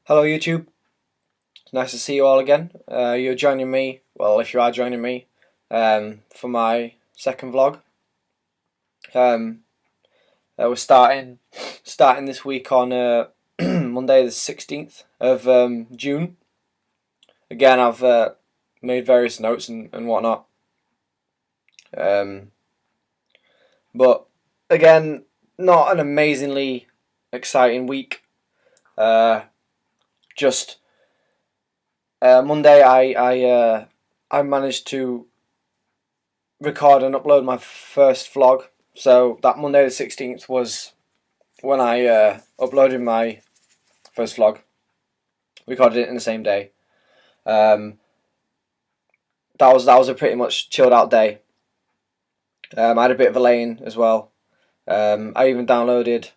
Hello YouTube, it's nice to see you all again. You're joining me, well if you are joining me, for my second vlog. We're starting this week on Monday the 16th of June. Again, I've made various notes and whatnot. But again, not an amazingly exciting week. Just Monday I managed to record and upload my first vlog. So that Monday the 16th was when I uploaded my first vlog. Recorded it in the same day. That was a pretty much chilled out day. I had a bit of a lay-in as well. I even downloaded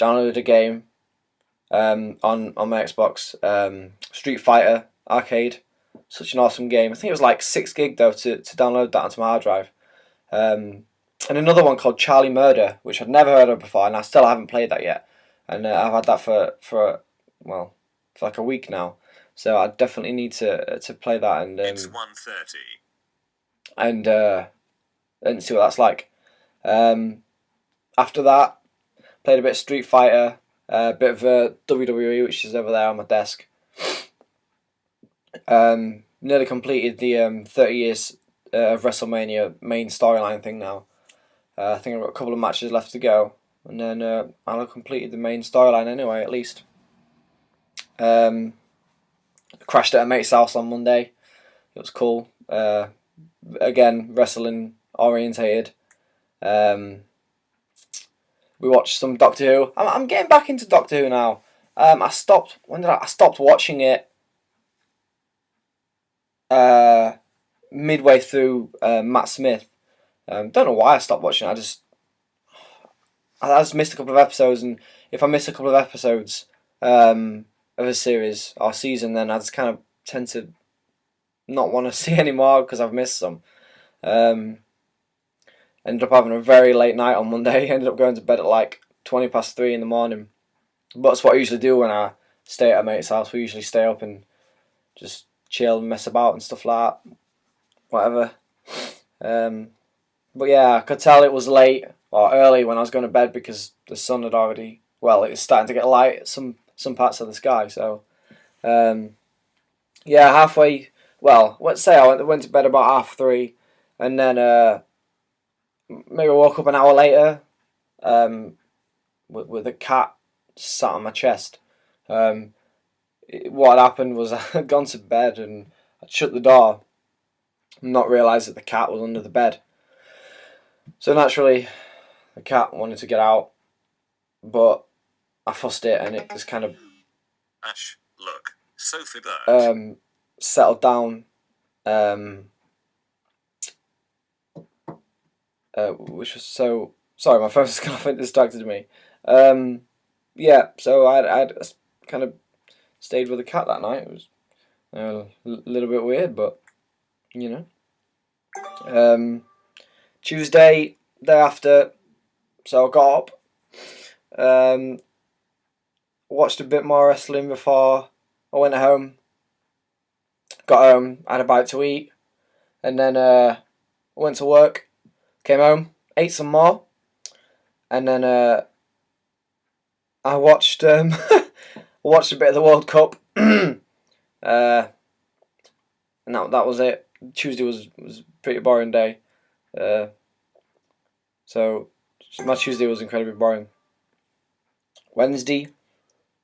a game on my Xbox, Street Fighter Arcade. Such an awesome game. I think it was like 6 gig though to download that onto my hard drive. And another one called Charlie Murder, which I'd never heard of before, and I still haven't played that yet. And I've had that for like a week now, so I definitely need to play that it's 1:30. And see what that's like. After that, played a bit of Street Fighter, a bit of WWE, which is over there on my desk. Nearly completed the 30 years of WrestleMania main storyline thing now. I think I've got a couple of matches left to go, and then I'll have completed the main storyline anyway, at least. Crashed at a mate's house on Monday. It was cool. Again, wrestling orientated. We watched some Doctor Who. I'm getting back into Doctor Who now. I stopped watching it midway through Matt Smith. Don't know why I stopped watching it. I just missed a couple of episodes, and if I miss a couple of episodes of a series or season, then I just kind of tend to not want to see anymore because I've missed some. Ended up having a very late night on Monday. Ended up going to bed at like 3:20 in the morning. But that's what I usually do when I stay at a mate's house. We usually stay up and just chill and mess about and stuff like that. Whatever. But yeah, I could tell it was late or early when I was going to bed because the sun had already, well, it was starting to get light at some parts of the sky. So, yeah, halfway, well, let's say I went to bed about 3:30, and then maybe I woke up an hour later with a cat sat on my chest. What had happened was I had gone to bed and I'd shut the door and not realised that the cat was under the bed. So naturally, the cat wanted to get out, but I fussed it and it just kind of Ash, look, Sophie Bird. Settled down, which was so... Sorry, my phone's kind of distracted me. Yeah, so I'd kind of stayed with the cat that night. It was a little bit weird, but, you know. Tuesday, day after, so I got up, watched a bit more wrestling before I went home. Got home, had a bite to eat, and then went to work, came home, ate some more, and then I watched watched a bit of the World Cup, and that was it. Tuesday was a pretty boring day. So my Tuesday was incredibly boring. Wednesday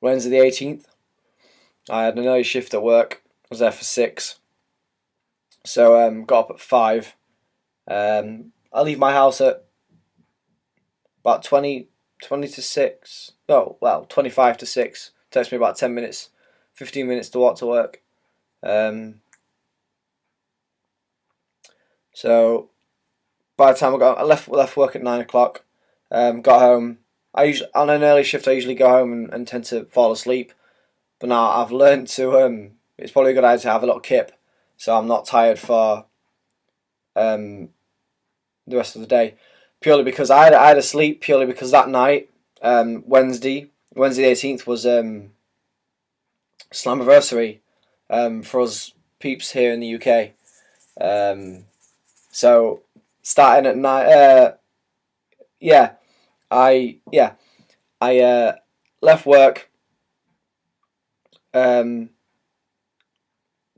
the 18th, I had an early shift at work. I was there for 6. So got up at 5. I leave my house at about 20 to 6. Oh, well, 25 to 6. Takes me about 10 minutes, 15 minutes to walk to work. So by the time I left work at 9 o'clock, got home. On an early shift I usually go home and tend to fall asleep, but now I've learned to it's probably a good idea to have a little kip, so I'm not tired for the rest of the day. Purely because I had a sleep. Purely because that night, Wednesday the 18th was Slammiversary for us peeps here in the UK. So starting at 9. I left work.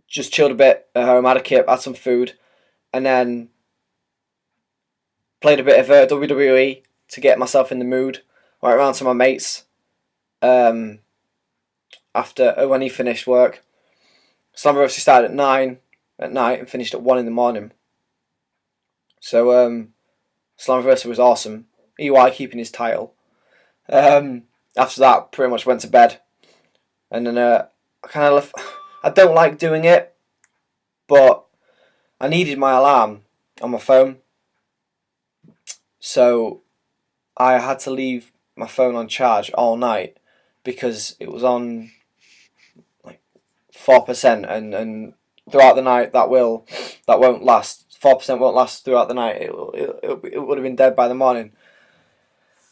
Just chilled a bit at home, had a kip, had some food, and then played a bit of WWE to get myself in the mood. Went around to my mates after when he finished work. Slammiversary started at 9 at night and finished at 1 in the morning. So Slammiversary was awesome. EY keeping his title. After that, pretty much went to bed, and then I kind of left. I don't like doing it, but I needed my alarm on my phone, so I had to leave my phone on charge all night because it was on like 4%, and throughout the night that won't last. 4% won't last throughout the night. It would have been dead by the morning.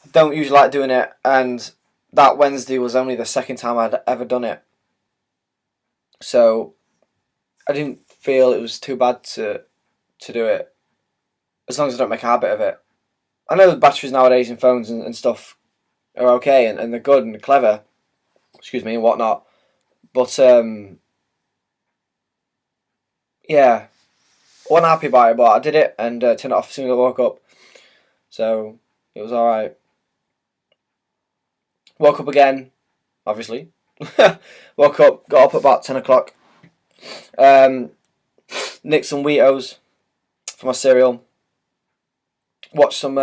I don't usually like doing it, and that Wednesday was only the second time I'd ever done it, so I didn't feel it was too bad to do it, as long as I don't make a habit of it. I know the batteries nowadays in phones and stuff are okay, and they're good and they're clever, and whatnot, but yeah, I wasn't happy about it, but I did it and turned it off as soon as I woke up, so it was alright. Woke up again, obviously. Woke up, got up at about 10 o'clock. Nicked some Wheatos for my cereal. Watched some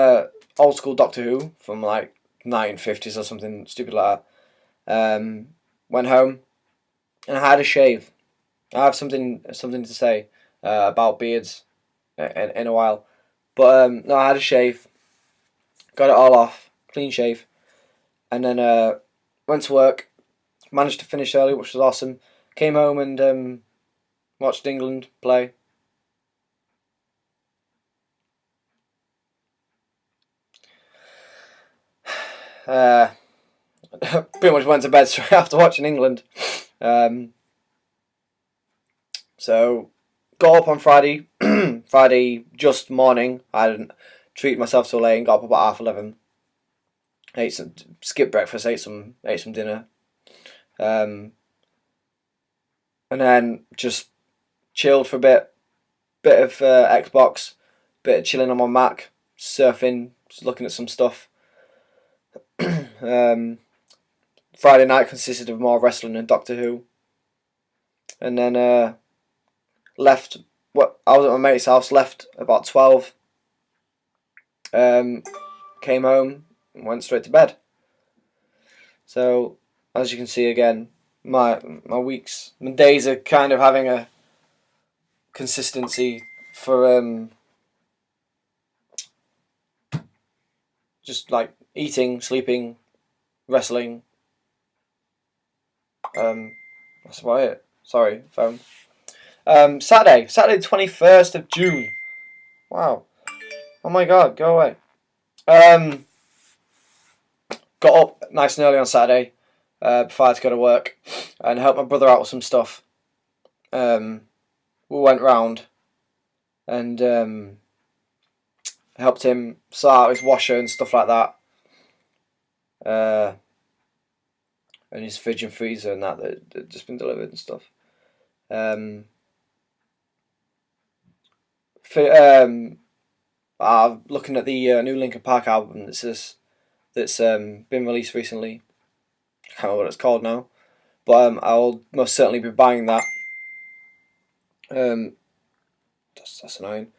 old school Doctor Who from like 1950s or something stupid like that. Went home and I had a shave. I have something to say about beards in a while, but no, I had a shave. Got it all off, clean shave, and then went to work. Managed to finish early, which was awesome. Came home and watched England play. Pretty much went to bed straight after watching England. So got up on Friday. Friday just morning. I didn't treat myself till late and got up about 11:30. Skipped breakfast, ate some dinner, and then just chilled for a bit. Bit of Xbox, bit of chilling on my Mac, surfing, just looking at some stuff. Friday night consisted of more wrestling and Doctor Who, and then left. I was at my mate's house. Left about 12. Came home and went straight to bed. So as you can see again, my days are kind of having a consistency for just like eating, sleeping, wrestling. That's about it. Sorry, phone. Saturday 21st of June. Wow. Oh my god, go away. Got up nice and early on Saturday before I had to go to work and helped my brother out with some stuff. We went round and helped him sort out his washer and stuff like that. And his fridge and freezer and that just been delivered and stuff. I'm looking at the new Linkin Park album that's been released recently. I can't remember what it's called now, but I'll most certainly be buying that. That's annoying.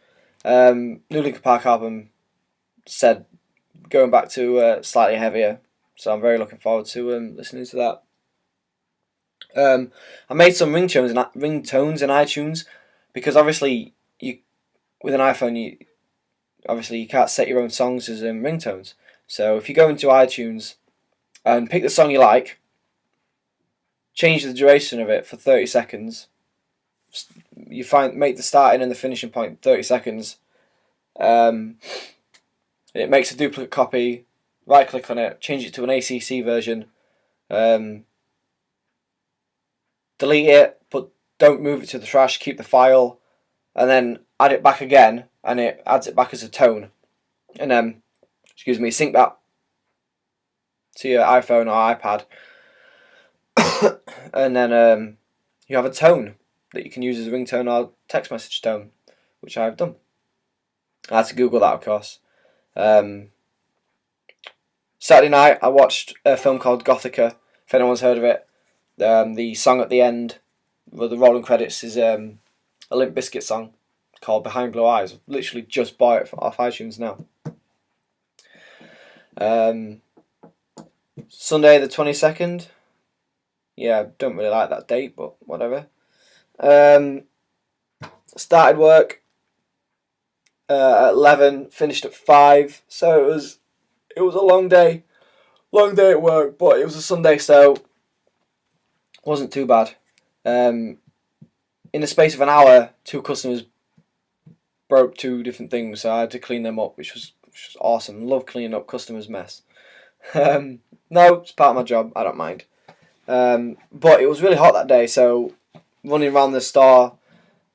New Linkin Park album said going back to slightly heavier, so I'm very looking forward to listening to that. I made some ringtones in iTunes because obviously with an iPhone you can't set your own songs as ringtones. So if you go into iTunes and pick the song you like, change the duration of it for 30 seconds. Make the starting and the finishing point 30 seconds. It makes a duplicate copy. Right click on it, change it to an ACC version. delete it, but don't move it to the trash, keep the file, and then add it back again, and it adds it back as a tone. And then, sync that to your iPhone or iPad, and then you have a tone that you can use as a ringtone or text message tone, which I've done. I had to Google that, of course. Saturday night, I watched a film called Gothica, if anyone's heard of it. The song at the end, with the rolling credits, is a Limp Bizkit song called Behind Blue Eyes. I've literally just bought it off iTunes now. Sunday the 22nd. Yeah, I don't really like that date, but whatever. Started work at 11, finished at 5, so it was a long day at work, but it was a Sunday, so it wasn't too bad. In the space of an hour, 2 customers broke 2 different things, so I had to clean them up, which was awesome. Love cleaning up customers' mess. No, it's part of my job. I don't mind. But it was really hot that day, so running around the store,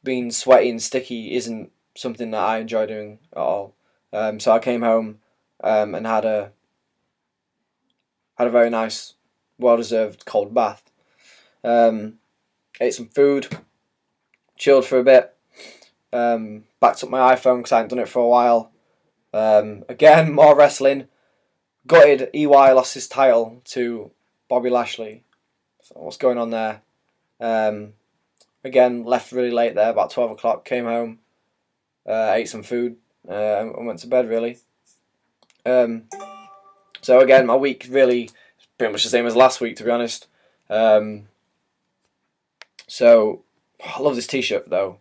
being sweaty and sticky, isn't something that I enjoy doing at all. So I came home and had a very nice, well-deserved cold bath. Ate some food, chilled for a bit, backed up my iPhone because I hadn't done it for a while. Again, more wrestling. Gutted EY lost his title to Bobby Lashley. So what's going on there? Again, left really late there, about 12 o'clock, came home, ate some food, and went to bed, really. So again, my week really is pretty much the same as last week, to be honest. So, I love this t-shirt, though.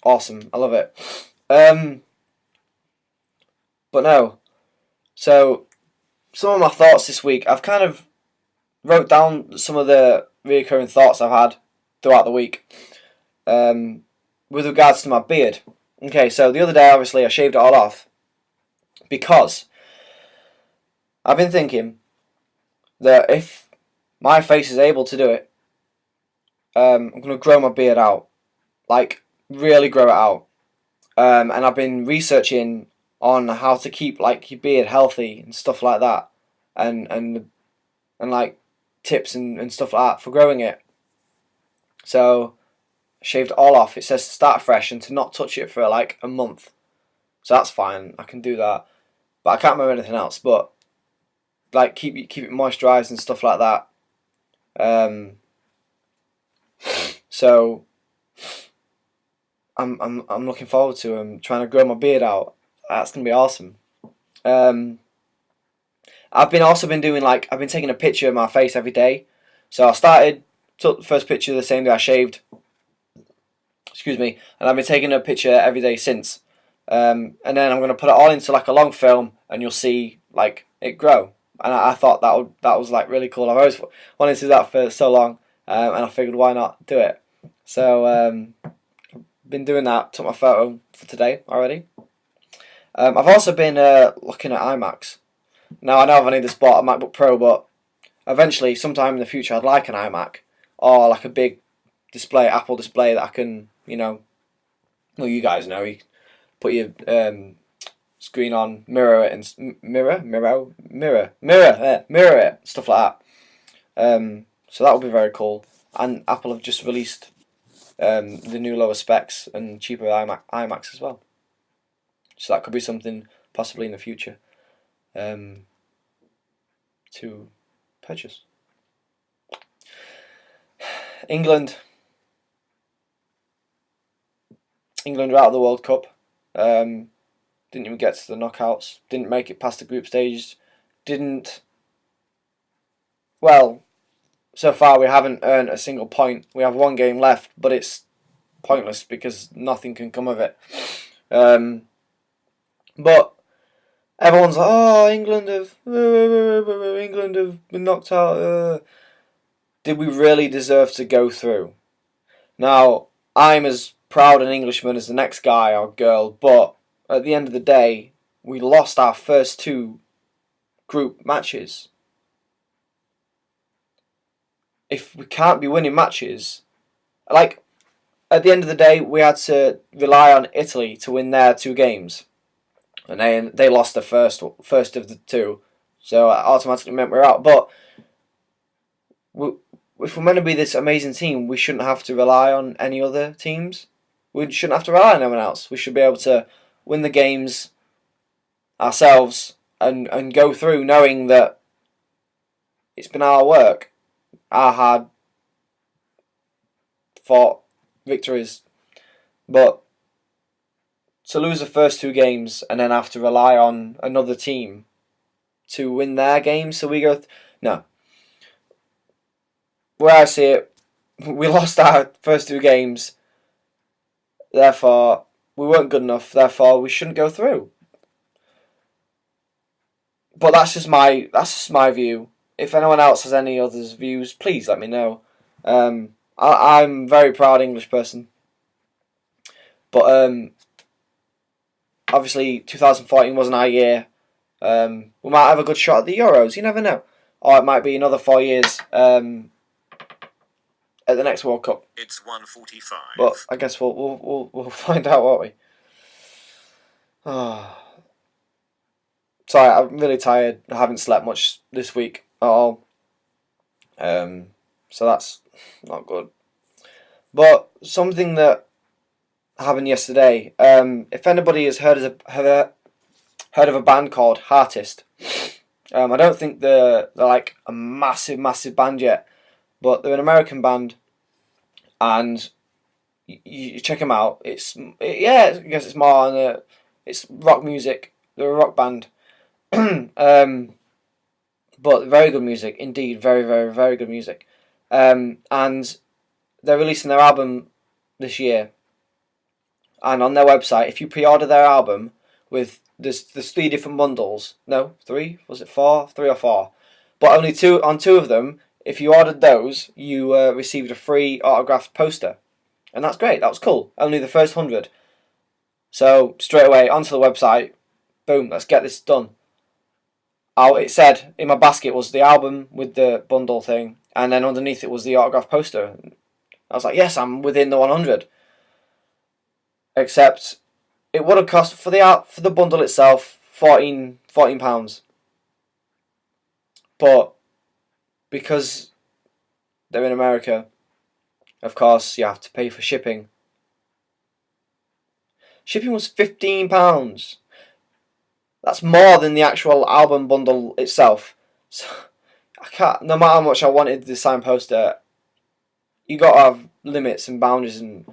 Awesome, I love it. But no, so some of my thoughts this week, I've kind of wrote down some of the recurring thoughts I've had throughout the week with regards to my beard. Okay, so the other day, obviously, I shaved it all off because I've been thinking that if my face is able to do it, I'm going to grow my beard out, like really grow it out. And I've been researching on how to keep like your beard healthy and stuff like that, and like tips and stuff like that for growing it. So I shaved it all off. It says to start fresh and to not touch it for like a month. So that's fine. I can do that. But I can't remember anything else. But like keep it moisturised and stuff like that. So I'm looking forward to trying to grow my beard out. That's gonna be awesome. I've been doing like I've been taking a picture of my face every day. So I took the first picture the same day I shaved. And I've been taking a picture every day since. And then I'm gonna put it all into like a long film, and you'll see like it grow. And I thought that was like really cool. I've always wanted to do that for so long, and I figured why not do it. So been doing that. Took my photo for today already. I've also been looking at iMacs. Now I know I've only just bought a MacBook Pro, but eventually, sometime in the future, I'd like an iMac or like a big display, Apple display that I can, well, you guys know, you put your screen on, mirror it, and mirror it, stuff like that. So that would be very cool. And Apple have just released the new lower specs and cheaper iMacs as well. So that could be something possibly in the future to purchase. England are out of the World Cup. Didn't even get to the knockouts. Didn't make it past the group stages. Well, so far we haven't earned a single point. We have 1 game left, but it's pointless because nothing can come of it. But everyone's like, oh, England have been knocked out. Did we really deserve to go through? Now, I'm as proud an Englishman as the next guy or girl, but at the end of the day, we lost our first 2 group matches. if we can't be winning matches, like at the end of the day, we had to rely on Italy to win their 2 games, and they lost the first of the 2, so it automatically meant we're out. But if we're meant to be this amazing team, we shouldn't have to rely on any other teams. We shouldn't have to rely on anyone else. We should be able to win the games ourselves and go through knowing that it's been our work, our hard fought victories. But to lose the first 2 games and then have to rely on another team to win their games, so we go... No. Where I see it, we lost our first 2 games, therefore we weren't good enough, therefore we shouldn't go through. But that's just my view. If anyone else has any other views, please let me know. I'm a very proud English person. But obviously 2014 wasn't our year. We might have a good shot at the Euros, you never know. Or it might be another 4 years at the next World Cup. It's 1:45. But I guess we'll find out, won't we? Oh. Sorry, I'm really tired. I haven't slept much this week at all. So that's not good. But something that happened yesterday. If anybody has heard of a band called Heartist, I don't think they're like a massive band yet, but they're an American band, and you check them out. I guess it's more on it's rock music. They're a rock band. But very good music indeed, very good music. And they're releasing their album this year. And on their website, if you pre-order their album with there's 3 different bundles. No, 3? Was it 4? 3 or 4? But only 2 on 2 of them. If you ordered those, you received a free autographed poster, and that's great. That was cool. Only the first 100. So straight away onto the website. Boom. Let's get this done. It said in my basket was the album with the bundle thing, and then underneath it was the autograph poster. I was like, yes, I'm within the 100. Except it would have cost for the bundle itself £14. But because they're in America, of course you have to pay for shipping. Shipping was £15. That's more than the actual album bundle itself. So I can't. No matter how much I wanted the signed poster, you got to have limits and boundaries, and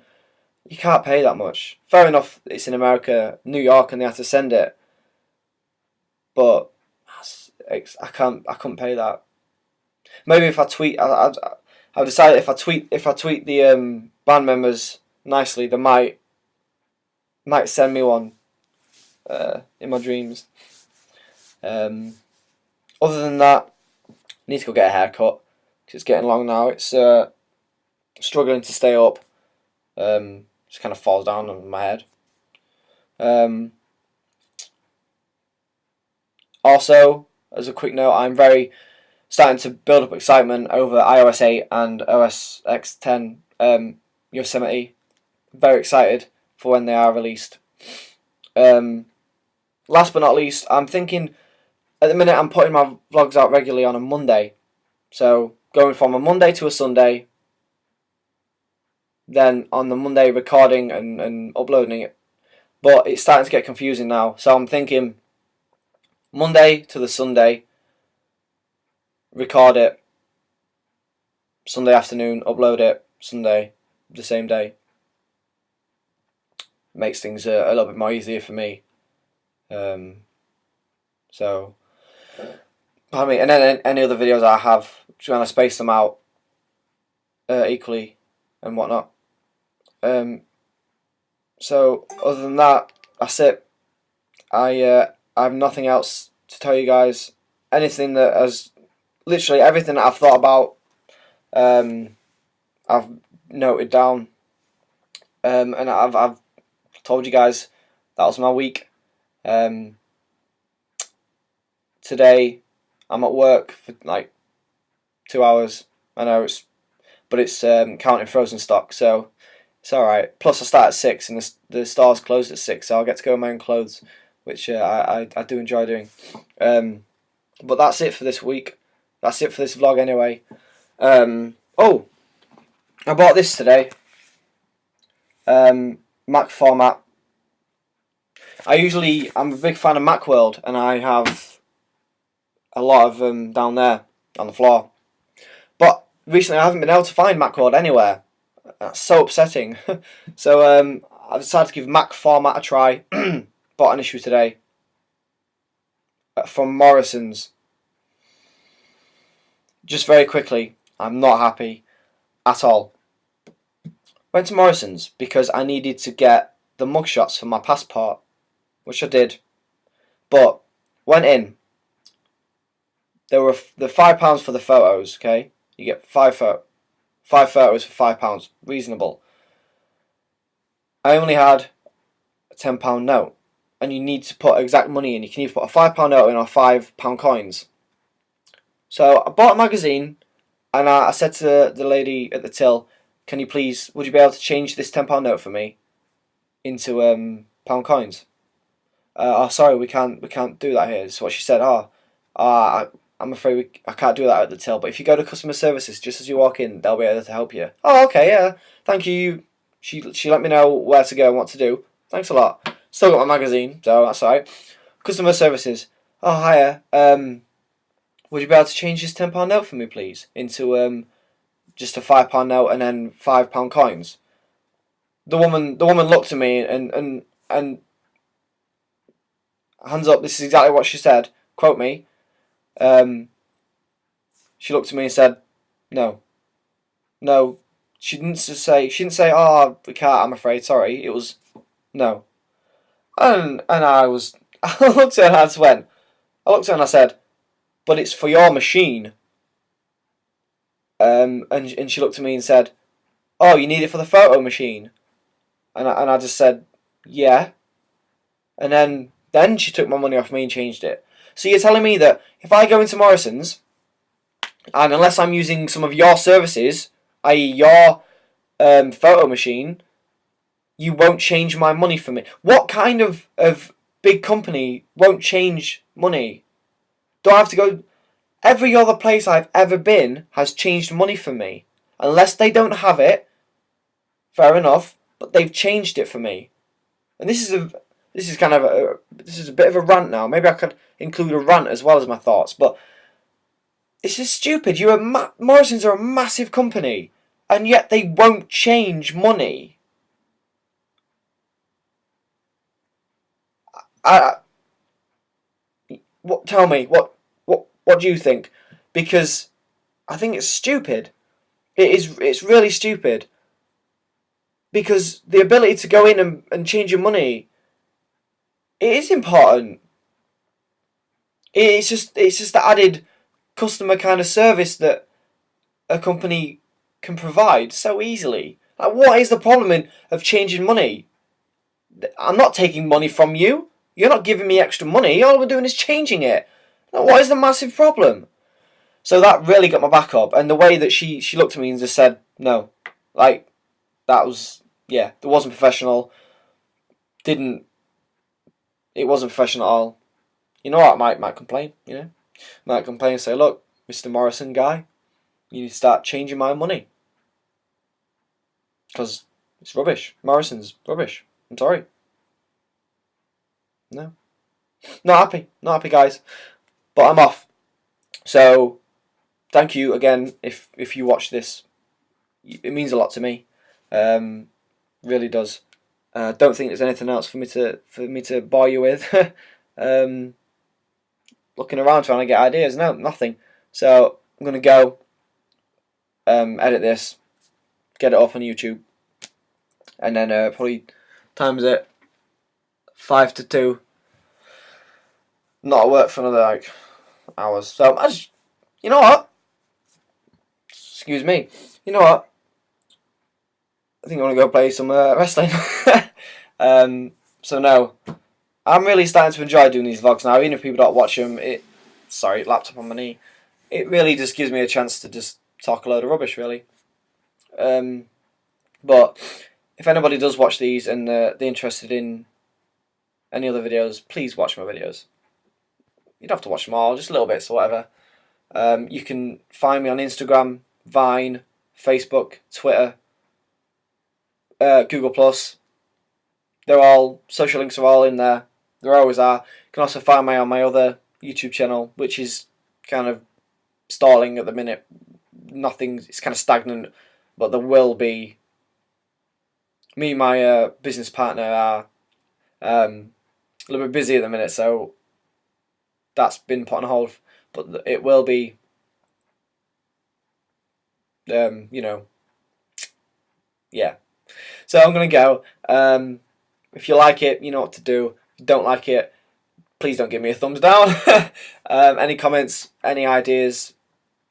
you can't pay that much. Fair enough, it's in America, New York, and they have to send it. But I couldn't pay that. Maybe if I tweet, I've decided if I tweet the band members nicely, they might send me one. In my dreams. Other than that, I need to go get a haircut because it's getting long now. It's struggling to stay up. Just kind of falls down on my head. Also, as a quick note, I'm starting to build up excitement over iOS 8 and OS X 10 Yosemite. Very excited for when they are released. Last but not least, I'm thinking, at the minute I'm putting my vlogs out regularly on a Monday. So going from a Monday to a Sunday, then on the Monday recording and uploading it. But it's starting to get confusing now. So I'm thinking Monday to the Sunday, record it, Sunday afternoon, upload it, Sunday, the same day. Makes things a little bit more easier for me. So, pardon me, and then any other videos I have, trying to space them out equally and whatnot. So other than that, that's it. I have nothing else to tell you guys. Anything that has, literally everything that I've thought about, I've noted down, and I've told you guys that was my week. Today I'm at work for like 2 hours. I know it's but it's counting frozen stock, so it's alright. Plus I start at 6 and the stores closed at 6, so I'll get to go in my own clothes, which I do enjoy doing. But that's it for this week. That's it for this vlog anyway. Oh, I bought this today. Mac format. I'm a big fan of Macworld, and I have a lot of them down there on the floor. But recently I haven't been able to find Macworld anywhere. That's so upsetting. So I've decided to give Mac format a try. Bought an issue today from Morrison's. Just very quickly, I'm not happy at all. Went to Morrison's because I needed to get the mugshots for my passport, which I did. But went in. There were the £5 for the photos. Okay, you get five photos for £5. Reasonable. I only had a £10 note, and you need to put exact money in. You can either put a £5 note in or £5 coins. So I bought a magazine, and I said to the lady at the till, "Can you please? Would you be able to change this £10 note for me into pound coins?" Oh, sorry, we can't do that here. That's what she said. I'm afraid I can't do that at the till. But if you go to customer services, just as you walk in, they'll be able to help you. Oh, okay, yeah, thank you. She let me know where to go and what to do. Thanks a lot. Still got my magazine, so that's alright. Customer services. Oh, hiya. Would you be able to change this £10 note for me, please, into just a £5 note and then £5 coins? The woman looked at me and hands up. This is exactly what she said. Quote me. She looked at me and said, "No." She didn't say, "Oh, we can't, I'm afraid, sorry." It was no. And I was I looked at her and I just went. I looked at her and I said, "But it's for your machine." And she looked at me and said, "Oh, you need it for the photo machine?" And I just said, "Yeah." And then she took my money off me and changed it. So you're telling me that if I go into Morrison's, and unless I'm using some of your services, i.e. your photo machine, you won't change my money for me? What kind of big company won't change money? Do I have to go? Every other place I've ever been has changed money for me. Unless they don't have it, fair enough, but they've changed it for me. And this is a bit of a rant now. Maybe I could include a rant as well as my thoughts, but it's just stupid. Morrison's are a massive company, and yet they won't change money. Tell me what do you think? Because I think it's stupid. It's really stupid. Because the ability to go in and change your money, it is important. It's just the added customer kind of service that a company can provide so easily. Like, what is the problem of changing money? I'm not taking money from you. You're not giving me extra money. All we're doing is changing it. Like, what is the massive problem? So that really got my back up. And the way that she looked at me and just said no, like, that was, yeah, it wasn't professional. It wasn't professional at all. You know what? I might complain. Might complain and say, "Look, Mr. Morrison guy, you need to start changing my money because it's rubbish. Morrison's rubbish. I'm sorry." No, not happy, guys. But I'm off. So thank you again if you watch this. It means a lot to me. Really does. Don't think there's anything else for me to bore you with. Looking around trying to get ideas. No, nothing. So I'm gonna go edit this, get it up on YouTube, and then probably times it 5 to 2. Not at work for another hours. So you know what? Excuse me. You know what? I think I want to go play some wrestling. So no, I'm really starting to enjoy doing these vlogs now. Even if people don't watch them, sorry, laptop on my knee. It really just gives me a chance to just talk a load of rubbish, really. But if anybody does watch these and they're interested in any other videos, please watch my videos. You don't have to watch them all, just little bits or whatever. You can find me on Instagram, Vine, Facebook, Twitter, Google Plus. They're all, social links are all in there. There always are. You can also find me on my other YouTube channel, which is kind of stalling at the minute. Nothing, it's kind of stagnant, but there will be. Me and my business partner are a little bit busy at the minute, so that's been put on hold. But it will be, you know, yeah. So I'm gonna go. If you like it, you know what to do. If you don't like it, please don't give me a thumbs down. Any comments, any ideas?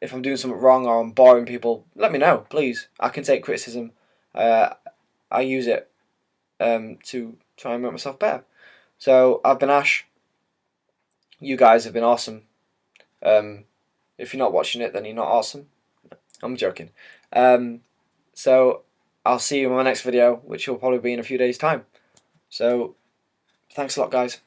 If I'm doing something wrong or I'm boring people, let me know, please. I can take criticism. I use it to try and make myself better. So I've been Ash. You guys have been awesome. If you're not watching it, then you're not awesome. I'm joking. So I'll see you in my next video, which will probably be in a few days' time. So thanks a lot, guys.